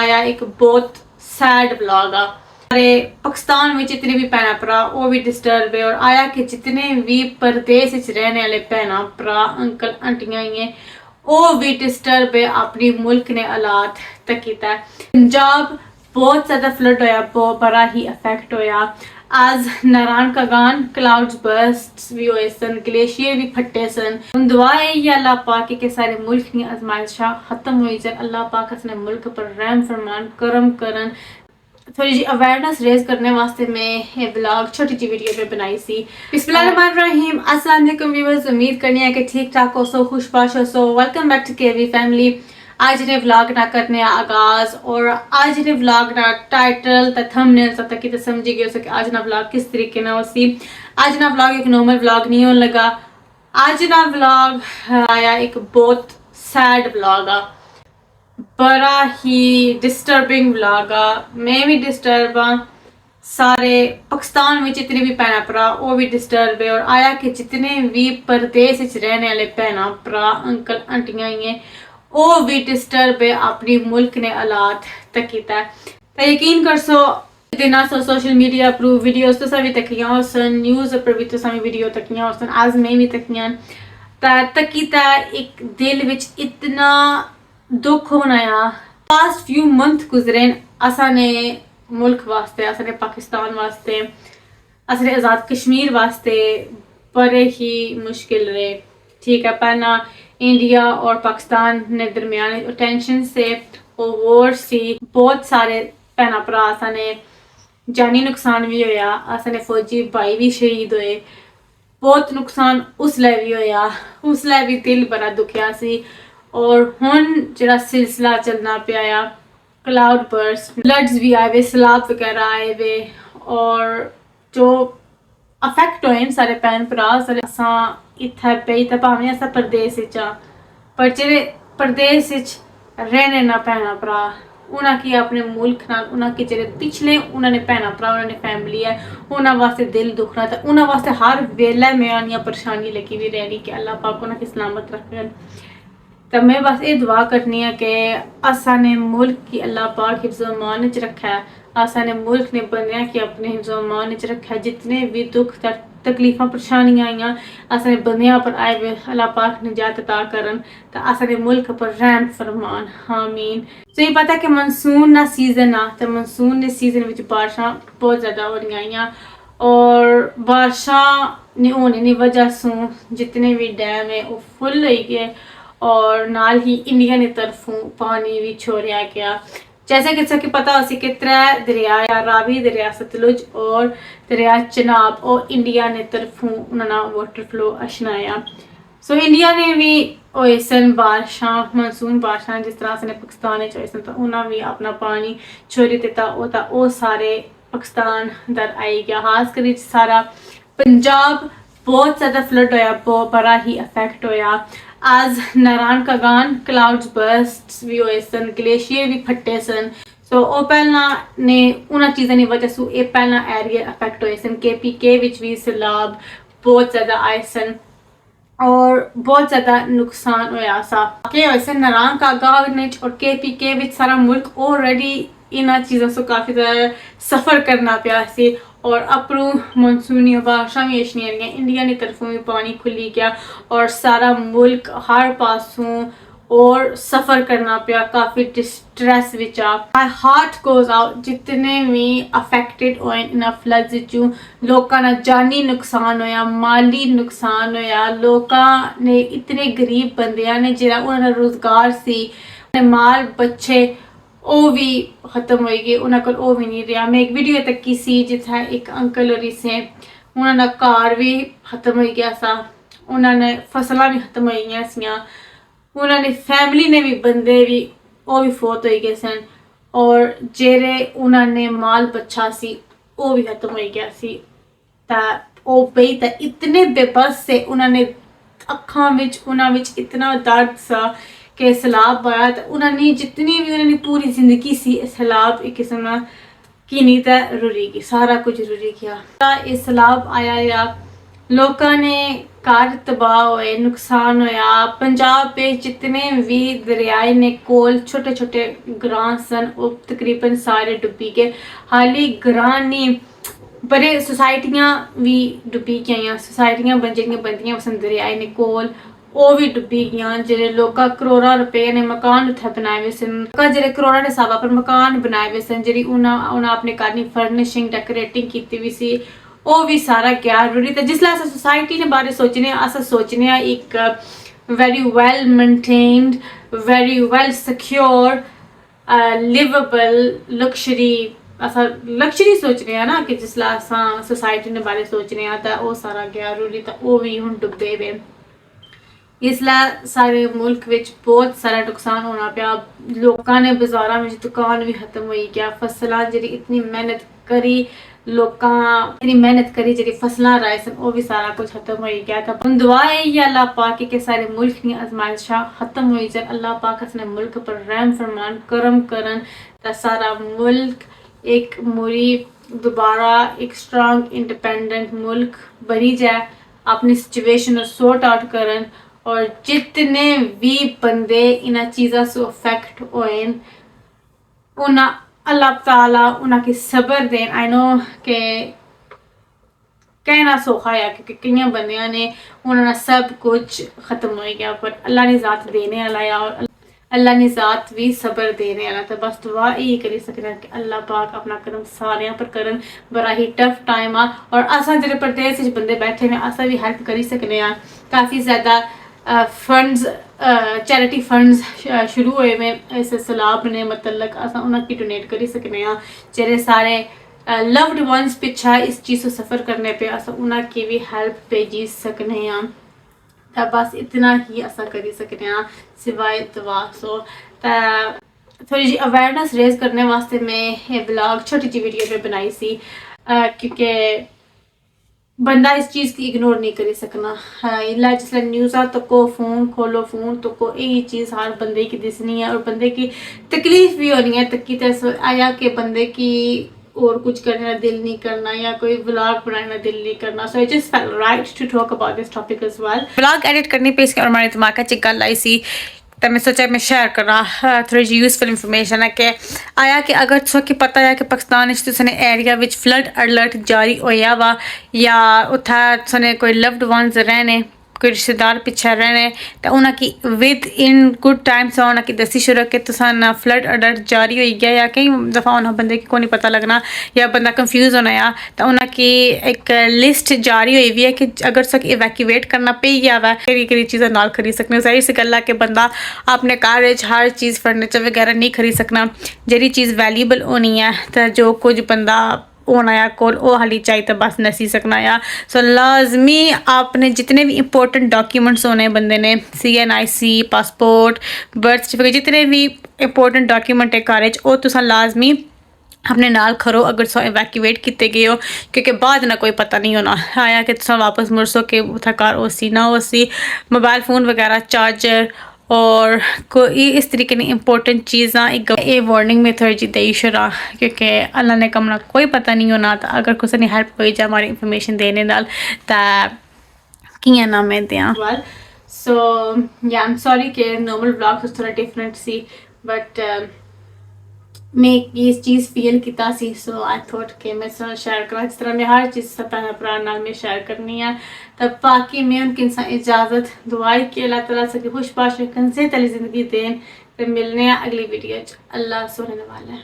आया एक बहुत सैड ब्लॉग आ सारे पाकिस्तान में जितने भी भैन भरा वो भी डिस्टर्ब है और आया कि जितने भी परदेस रहने वाले भैन भरा अंकल आंटियां हैं वो भी डिस्टर्ब है अपनी मुल्क ने हालात तक किया। पंजाब बहुत ज़्यादा फ्लड होया, बहुत बड़ा ही इफेक्ट होया। आज नारायण का गान क्लाउड्स बर्स्ट भी होए सन, ग्लेशियर भी फटे सन। हम दुआ है या अल्लाह पाक के सारे मुल्क की आजमाइशा खत्म हुई जाए, अल्लाह पाक अपने मुल्क पर रहम फरमान करम करन। थोड़ी जी अवेयरनेस रेज करने वास्ते मैं ये ब्लॉग छोटी सी वीडियो पे बनाई सी। बिस्मिल्लाहिर्रहमानिर्रहीम, अस्सलाम वालेकुम व्यूअर्स, उम्मीद करनी है कि ठीक ठाक हो सो, खुशबाश हो सो। Welcome back to KV family. आज ने व्लॉग ना करने आगाज और आज ने व्लॉग ना टाइटल ते थंबनेल तक कि समझी गए कि आज ना व्लॉग किस तरीके ना होसी। आज ना व्लॉग एक नॉर्मल व्लॉग नहीं होने लगा। आज ना व्लॉग आया एक बहुत सैड व्लॉग आ, बड़ा ही डिस्टर्बिंग व्लॉग आ। मैं भी डिस्टर्ब हाँ, सारे पाकिस्तान में जितने भी भैन भरा वो भी डिस्टर्ब है और आया कि जितने भी परदेस रहने वाले भैन भरा अंकल आंटियां हैं वो भी डिस्टर्ब है अपनी मुल्क ने हालात तक किया। तो यकीन कर सो दिन सो सोशल मीडिया पर वीडियोस तो सभी तकियां हो सन, न्यूज़ पर भी तो सभी वीडियो तकियां हो सन, आज मैं भी तकियां तकीता एक दिल विच इतना दुख होना आ। पास्ट फ्यू मंथ गुजरे असा ने मुल्क वास्ते, असा ने पाकिस्तान वास्ते, असा ने आज़ाद कश्मीर वास्ते बड़े ही मुश्किल रहे। ठीक है, पहला इंडिया और पाकिस्तान ने दरमियान टेंशन से वॉर सी, बहुत सारे भैन भरा असा ने जानी नुकसान भी होया, असा ने फौजी भाई भी शहीद होए, बहुत नुकसान उसलै भी होया, उसलै भी दिल बड़ा दुखिया सी। और हुन जरा सिलसिला चलना पाया, क्लाउड बर्स्ट, फ्लड्स भी आए वे, सैलाब वगैरह आए वे और जो अफेक्ट होए सारे भैन भरा सारे असा इत्थे पे ते भावें असा परदेस विच आ, पर जेह्ड़े परदेस विच रहने ना भैन भरा उन्हां की अपने मुल्क नाल उन्हां के जेह्ड़े पिछले उन्हां ने भैन भरा उन्हां ने फैमिली है उन्हां वास्ते दिल दुखना ते उन्हां वास्ते हर वेले में आनियां परेशानी लगी भी रहनी कि अल्लाह पाक उन्हां की सलामत रखन। तो मैं बस ये दुआ करनी है कि असा ने मुल्क की अल्लाह पाक हिफ्ज़ अमान च रखा है, असा ने मुल्क ने बंदियां की अपने हिफ्ज़ अमान च रखा है। जितने भी दुख तकलीफा परेशानियां आईयां असा ने बंदियां पर आए हुए अल्लाह पाक निजात अता करन तो असा ने मुल्क पर रहम फरमान, आमीन। तो ये पता कि मनसून ना सीजन आ, तो मनसून ने सीजन विच बारिशां बहुत ज़्यादा हो रही आईयां और बारिशां ने होने की वजह से जितने भी डैम है वो फुल हो गए और नाल ही इंडिया ने तरफों पानी भी छोड़िया गया। जैसे कि पता हो कि त्रै दरिया, रावी दरिया सतलुज और दरिया चनाब और इंडिया ने तरफों उन्होंने वाटर फ्लो अशनाया। सो इंडिया ने भी होए सन बारिशां, मानसून बारिशां जिस तरह से पाकिस्तान होए सन, तो उन्होंने भी अपना पानी छोड़ी दिता वो सारे पाकिस्तान दर आई गया। खास कर सारा पंजाब बहुत ज़्यादा फ्लड होया, बहुत बड़ा ही इफेक्ट होया। आज नारायण का गान क्लाउड्स बर्स्ट भी होए सन, ग्लेशियर भी फटे सन। सो वो पहला ने उन्हां चीज़ों की वजह से ये पहला एरिया इफेक्ट होए सन। KPK विच भी सैलाब बहुत ज़्यादा आए सन और बहुत ज़्यादा नुकसान होया सा के होए सन नारायण का गान और KPK विच सारा मुल्क ऑलरेडी इन्हां चीज़ों से काफ़ी ज़्यादा सफ़र करना पिया सी और अपरू मानसूनी बारिशां भी अच्छी रही, इंडिया की तरफों भी पानी खुली गया और सारा मुल्क हर पासों और सफ़र करना पिया, काफ़ी डिस्ट्रेस विच आ। माय हार्ट गोज आउट जितने भी अफेक्टेड होए इन फ्लड्स चू, लोगों का जानी नुकसान होया, माली नुकसान होया, लोगों ने इतने गरीब बंदियां ने जिहड़ा उन्होंने रोजगार सी, माल बच्चे वो भी खत्म हो गए, उन्होंने को भी नहीं रहा। मैं एक वीडियो तक की सी जिथे एक अंकल और से उन्होंने घर भी खत्म हो गया सा, उन्होंने फसलां भी खत्म हो गई सियां, उन्होंने फैमिली ने भी बंदे भी वो भी फौत हो गए सन और जेरे उन्होंने माल बच्चा सी वो भी खत्म हो गया सी। वो बई तो इतने बेबस से उन्होंने अखां विच उन्हां विच इतना दर्द सा कि सैलाब आया तो उन्होंने जितनी भी उन्होंने पूरी जिंदगी सी सैलाब एक किस्म की नहीं तो रुरी गई, सारा कुछ रुरी गया। ये सैलाब आया या लोगों ने घर तबाह होए, नुकसान होया। पंजाब पे जितने भी दरियाए ने कोल छोटे छोटे ग्रां सन वो तकरीबन सारे डुब्बी गए। हाली ग्रां नहीं बड़े सोसाइटियां भी डुब्बी गई, सोसाइटियां जेह्ड़ियां बनदियां सन दरियाए ने कोल ओह् भी डुब्बी गेइयां। जेह्ड़े लोकां करोड़ां रुपए ने मकान उत्थै बनाए हुए सन, जेह्ड़े करोड़ां दे स्हाबा पर मकान बनाए हुए सन, जेह्ड़ी उ'नें अपने घर दी फर्निशिंग डेकोरेटिंग कीती हुई सी ओह् भी सारा गया रुढ़ी। ते जिसलै अस सोसाइटी दे बारे सोचने अस सोचने आं इक very well maintained, very well secure, liveable luxury, अस लग्जरी सोचने आं ना कि जिसलै अस सोसाइटी दे बारे सोचने आं तां ओह् सारा गया रुढ़ी, तां ओह् भी हुन डुब्बे दे। इसलै साढ़े मुल्क विच बहुत सारा नुकसान होना पिया। लोकां ने बाजारां विच दुकान भी खत्म होई गेआ। फसलां जेह्ड़ी इतनी मेहनत करी लोकां इतनी मेहनत करी जेह्ड़ी फसलां राहे सन ओह् भी सारा कुछ खत्म होई गया। तां हुन दुआ है इ'यै अल्लाह पाक कि सारे मुल्क दियां आजमाइशां खत्म होई जान। अल्लाह पाक अपने मुल्क पर रहम फरमान करम करन तां सारा मुल्क एक मुड़ी दोबारा एक स्ट्रांग इंडिपेंडेंट मुल्क बनी जाए, अपनी सिचुएशन सॉर्ट आउट करन। और जितने भी बंदे इन्हां चीज़ां से अफेक्ट होए उन्हें अल्लाह ताला उन्हें सब्र देन। आई नो के कहना सौखा है क्योंकि कई बंदियां ने उन्होंने सब कुछ खत्म हो गया, पर अल्लाह ने ज़ात देने वाला है और अल्लाह ने ज़ात भी सब्र देने वाला। तो बस दुआ यही करी सकते कि अल्लाह पाक अपना करम सारे पर करन। बड़ा ही टफ टाइम आ और असा जेह्ड़े प्रदेश च बंदे बैठे ने अस भी हेल्प करी सकने आं। काफ़ी ज़्यादा फंड्स चैरिटी फंड्स शुरू हुए में इस सैलाब ने मतलब अस उन्हें डोनेट करी सकने आं। जेह्ड़े सारे लव्ड वंस पिच्छा इस चीज़ को सफ़र करने पे अस उन्हें की भी हेल्प भेजी सकने आं। तां बस इतना ही अस करी सकने आं सिवाय दुआ। सो थोड़ी जी अवेयरनेस रेज करने वास्ते मैं ये ब्लॉग छोटी जी वीडियो में बनाई सी क्योंकि बंदा इस चीज़ की इग्नोर नहीं करी सकना। इला जिसलै न्यूज़ा तको फोन खोलो फोन तको यही चीज़ हर बंदे की दिसनी है और बंदे की तकलीफ भी होनी है। तकी तो आया कि बंदे की और कुछ करने का दिल नहीं करना या कोई व्लॉग बनाने का दिल नहीं करना। So I just felt right to talk about this topic as well. Vlog edit करने पे इसके और हमारे दिमाग का गल आई सी तो मैं सोचा मैं शेयर करा थोड़ी जी यूजफुल इंफॉर्मेशन है कि आया कि अगर तुसें पता है कि पाकिस्तान तुसें एरिया विच फ्लड अलर्ट जारी होया वा या उत्थै तुसें कोई लव्ड वंस रहने कोई रिश्तेदार पिछे रहने तो उन्हें विद इन गुड टाइम से उन्हें दसी छोड़ो कि तुसान फ्लड अलर्ट जारी हो गया या कई दफ़ा उन्हें बंदे को नहीं पता लगना या बंदा कंफ्यूज होना या तो उन्हें एक लिस्ट जारी हुई हुई है कि अगर तुसें इवैक्यूएट करना पे गया वा केह्ड़ी चीज़ां नाल खरीद सकने। जाहिर सी गल्ल है कि बंदा अपने घर हर चीज़ फर्नीचर वगैरह नहीं खरीद सकना। जेह्ड़ी चीज़ वैल्यूएबल होनी है तो जो कुछ बंदा होना या कोल वो हाली चाहिए तो बस नसी सकना या। सो लाजमी आपने जितने भी इंपॉर्टेंट डॉक्यूमेंट्स होने बंदे ने CNIC पासपोर्ट बर्थ सर्टिफिकेट जितने भी इंपॉर्टेंट डॉक्यूमेंट है घर वो तुसा लाजमी अपने नाल खरो अगर तुम इवैक्यूएट किए गए हो क्योंकि बाद ना कोई पता नहीं होना आया कि तुम वापस मुड़सो कि उत्थै घर हो सी ना हो सी। मोबाइल फ़ोन वगैरह चार्जर और कोई इस तरीके की इंपॉर्टेंट चीज़ां एक वार्निंग में थोड़ी जी देई छोड़ा क्योंकि अल्लाह ने कमना कोई पता नहीं होना। तो अगर कुछ ने हेल्प हो जाए हमारी इंफॉर्मेशन देने नाल तां कियां ना मैं दें। सो या आई एम सॉरी कि नॉर्मल ब्लॉग थोड़ा डिफरेंट सी बट मैं ये चीज़ फील किया सी। सो आई थॉट कि मैं शेयर करा जिस तरह मैं हर चीज़ भैन भरा नाल मैं शेयर करनी है। तब बाकी मैं उनकी इजाज़त दुआई कि अल्लाह ताला सभी खुशबाश रखन सेहत वाली ज़िंदगी देन। फिर मिलने अगली वीडियो अल्लाह सुनने वाला है।